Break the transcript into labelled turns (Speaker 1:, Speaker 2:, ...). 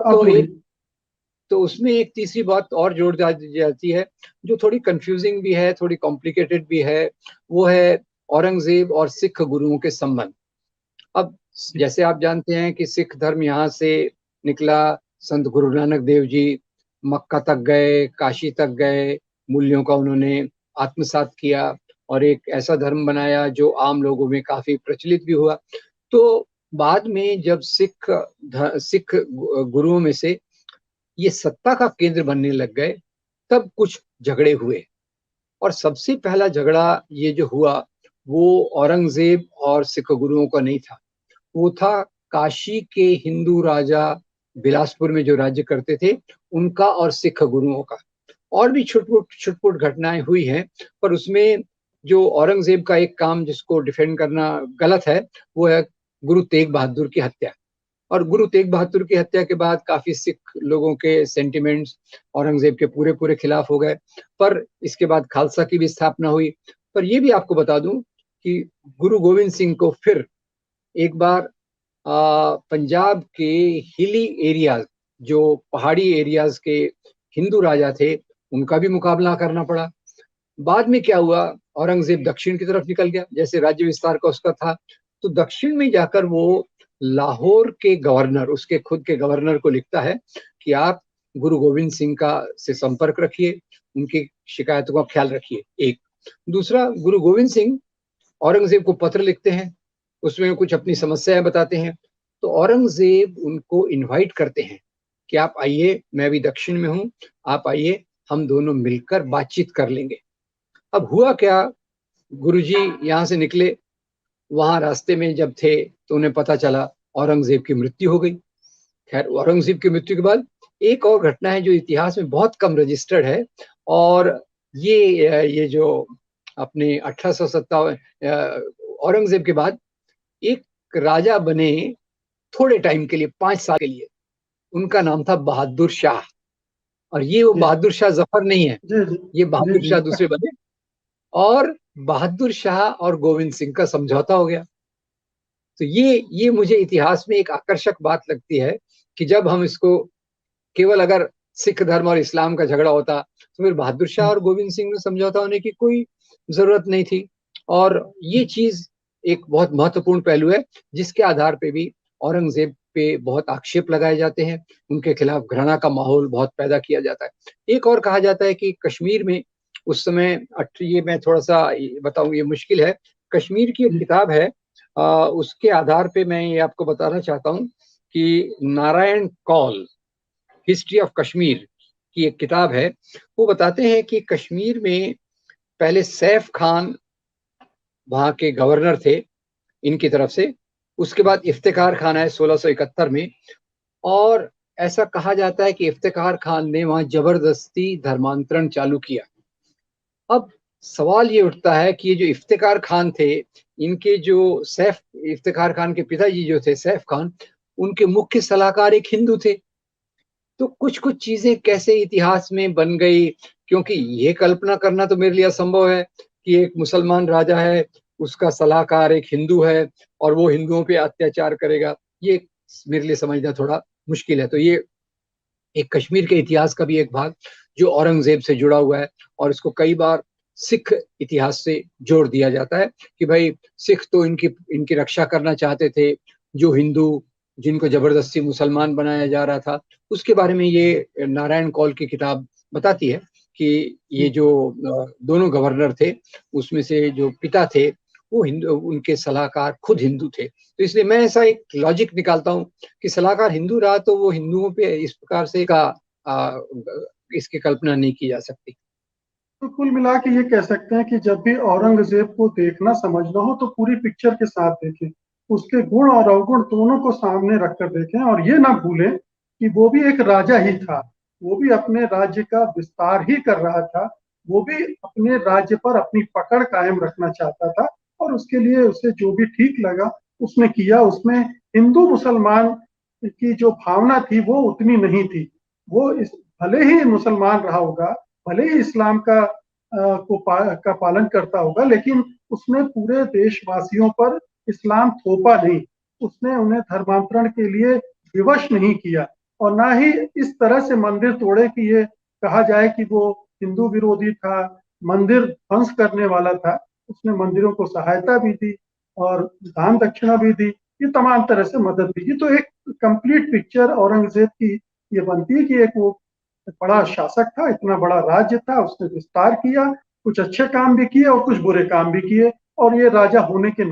Speaker 1: तो
Speaker 2: बोलिए।
Speaker 1: एक तो उसमें एक तीसरी बात और जोड़ जाती है, जो थोड़ी कंफ्यूजिंग भी है, थोड़ी कॉम्प्लिकेटेड भी है। वो है औरंगजेब और सिख गुरुओं के संबंध। अब जैसे आप जानते हैं कि सिख धर्म यहाँ से निकला। संत गुरु नानक देव जी मक्का तक गए, काशी तक गए, मूल्यों का उन्होंने आत्मसात किया और एक ऐसा धर्म बनाया जो आम लोगों में काफी प्रचलित भी हुआ। तो बाद में जब सिख गुरुओं में से ये सत्ता का केंद्र बनने लग गए, तब कुछ झगड़े हुए। और सबसे पहला झगड़ा ये जो हुआ, वो औरंगजेब और सिख गुरुओं का नहीं था। वो था काशी के हिंदू राजा, बिलासपुर में जो राज्य करते थे, उनका और सिख गुरुओं का। और भी छुटपुट छुटपुट घटनाएं हुई हैं, पर उसमें जो औरंगजेब का एक काम जिसको डिफेंड करना गलत है, वो है गुरु तेग बहादुर की हत्या। और गुरु तेग बहादुर की हत्या के बाद काफी सिख लोगों के सेंटिमेंट्स औरंगजेब के पूरे पूरे खिलाफ हो गए। पर इसके बाद खालसा की भी स्थापना हुई। पर यह भी आपको बता दूं कि गुरु गोविंद सिंह को फिर एक बार पंजाब के हिली एरियाज, जो पहाड़ी एरियाज के हिंदू राजा थे, उनका भी मुकाबला करना पड़ा। बाद में क्या हुआ, औरंगजेब दक्षिण की तरफ निकल गया, जैसे राज्य विस्तार का उसका था। तो दक्षिण में जाकर वो लाहौर के गवर्नर, उसके खुद के गवर्नर को लिखता है कि आप गुरु गोविंद सिंह का से संपर्क रखिए, उनकी शिकायतों का ख्याल रखिए। एक दूसरा, गुरु गोविंद सिंह औरंगजेब को पत्र लिखते हैं, उसमें कुछ अपनी समस्याएं बताते हैं। तो औरंगजेब उनको इनवाइट करते हैं कि आप आइए, मैं भी दक्षिण में हूं, आप आइए, हम दोनों मिलकर बातचीत कर लेंगे। अब हुआ क्या, गुरुजी यहाँ से निकले, वहां रास्ते में जब थे तो उन्हें पता चला औरंगजेब की मृत्यु हो गई। खैर, औरंगजेब की मृत्यु के बाद एक और घटना है जो इतिहास में बहुत कम रजिस्टर्ड है। और ये जो अपने 1857 औरंगजेब के बाद एक राजा बने, थोड़े टाइम के लिए, 5 साल के लिए। उनका नाम था बहादुर शाह। और ये वो
Speaker 2: जी
Speaker 1: बहादुर शाह जफर नहीं है,
Speaker 2: जी जी
Speaker 1: ये
Speaker 2: जी
Speaker 1: बहादुर
Speaker 2: जी।
Speaker 1: शाह दूसरे बने। और बहादुर शाह और गोविंद सिंह का समझौता हो गया। तो ये मुझे इतिहास में एक आकर्षक बात लगती है कि जब हम इसको केवल अगर सिख धर्म और इस्लाम का झगड़ा होता, तो फिर बहादुर शाह और गोविंद सिंह में समझौता होने की कोई जरूरत नहीं थी। और ये चीज एक बहुत महत्वपूर्ण पहलू है, जिसके आधार पे भी औरंगजेब पे बहुत आक्षेप लगाए जाते हैं, उनके खिलाफ घृणा का माहौल बहुत पैदा किया जाता है। एक और कहा जाता है कि कश्मीर में उस समय, ये मैं थोड़ा सा बताऊं, ये मुश्किल है। कश्मीर की एक किताब है, उसके आधार पे मैं ये आपको बताना चाहता हूँ कि नारायण कौल, हिस्ट्री ऑफ कश्मीर की एक किताब है। वो बताते हैं कि कश्मीर में पहले सैफ खान वहां के गवर्नर थे इनकी तरफ से। उसके बाद इफ्तिकार खान आए 1671 में। और ऐसा कहा जाता है कि इफ्तिकार खान ने वहां जबरदस्ती धर्मांतरण चालू किया। अब सवाल ये उठता है कि ये जो इफ्तिकार खान थे, इनके जो सैफ इफ्तिकार खान के पिताजी जो थे सैफ खान, उनके मुख्य सलाहकार एक हिंदू थे। तो कुछ कुछ चीजें कैसे इतिहास में बन गई, क्योंकि ये कल्पना करना तो मेरे लिए असंभव है कि एक मुसलमान राजा है, उसका सलाहकार एक हिंदू है और वो हिंदुओं पे अत्याचार करेगा। ये मेरे लिए समझना थोड़ा मुश्किल है। तो ये एक कश्मीर के इतिहास का भी एक भाग जो औरंगजेब से जुड़ा हुआ है। और इसको कई बार सिख इतिहास से जोड़ दिया जाता है कि भाई सिख तो इनकी इनकी रक्षा करना चाहते थे, जो हिंदू जिनको जबरदस्ती मुसलमान बनाया जा रहा था। उसके बारे में ये नारायण कौल की किताब बताती है कि ये जो दोनों गवर्नर थे, उसमें से जो पिता थे वो हिंदू, उनके सलाहकार खुद हिंदू थे। तो इसलिए मैं ऐसा एक लॉजिक निकालता हूँ कि सलाहकार हिंदू रहा तो वो हिंदुओं पे इस प्रकार से आ, इसकी कल्पना नहीं की जा सकती।
Speaker 2: तो कुल मिला के ये कह सकते हैं कि जब भी औरंगजेब को देखना समझना हो तो पूरी पिक्चर के साथ देखें, उसके गुण और अवगुण दोनों को सामने रखकर देखें, और ये ना भूलें कि वो भी एक राजा ही था। वो भी अपने राज्य का विस्तार ही कर रहा था। वो भी अपने राज्य पर अपनी पकड़ कायम रखना चाहता था, और उसके लिए उसे जो भी ठीक लगा उसने किया। उसमें हिंदू मुसलमान की जो भावना थी वो उतनी नहीं थी। वो भले ही मुसलमान रहा होगा, भले ही इस्लाम का पालन करता होगा, लेकिन उसने पूरे देशवासियों पर इस्लाम थोपा नहीं। उसने उन्हें धर्मांतरण के लिए विवश नहीं किया। और ना ही इस तरह से मंदिर तोड़े कि ये कहा जाए कि वो हिंदू विरोधी था, मंदिर ध्वंस करने वाला था। उसने मंदिरों को सहायता भी दी और दान दक्षिणा भी दी, ये तमाम तरह से मदद भी की। तो एक कंप्लीट पिक्चर औरंगजेब की ये बनती है कि एक वो बड़ा शासक था, इतना बड़ा राज्य था, उसने विस्तार किया, कुछ अच्छे काम भी किए और कुछ बुरे काम भी किए, और ये राजा होने के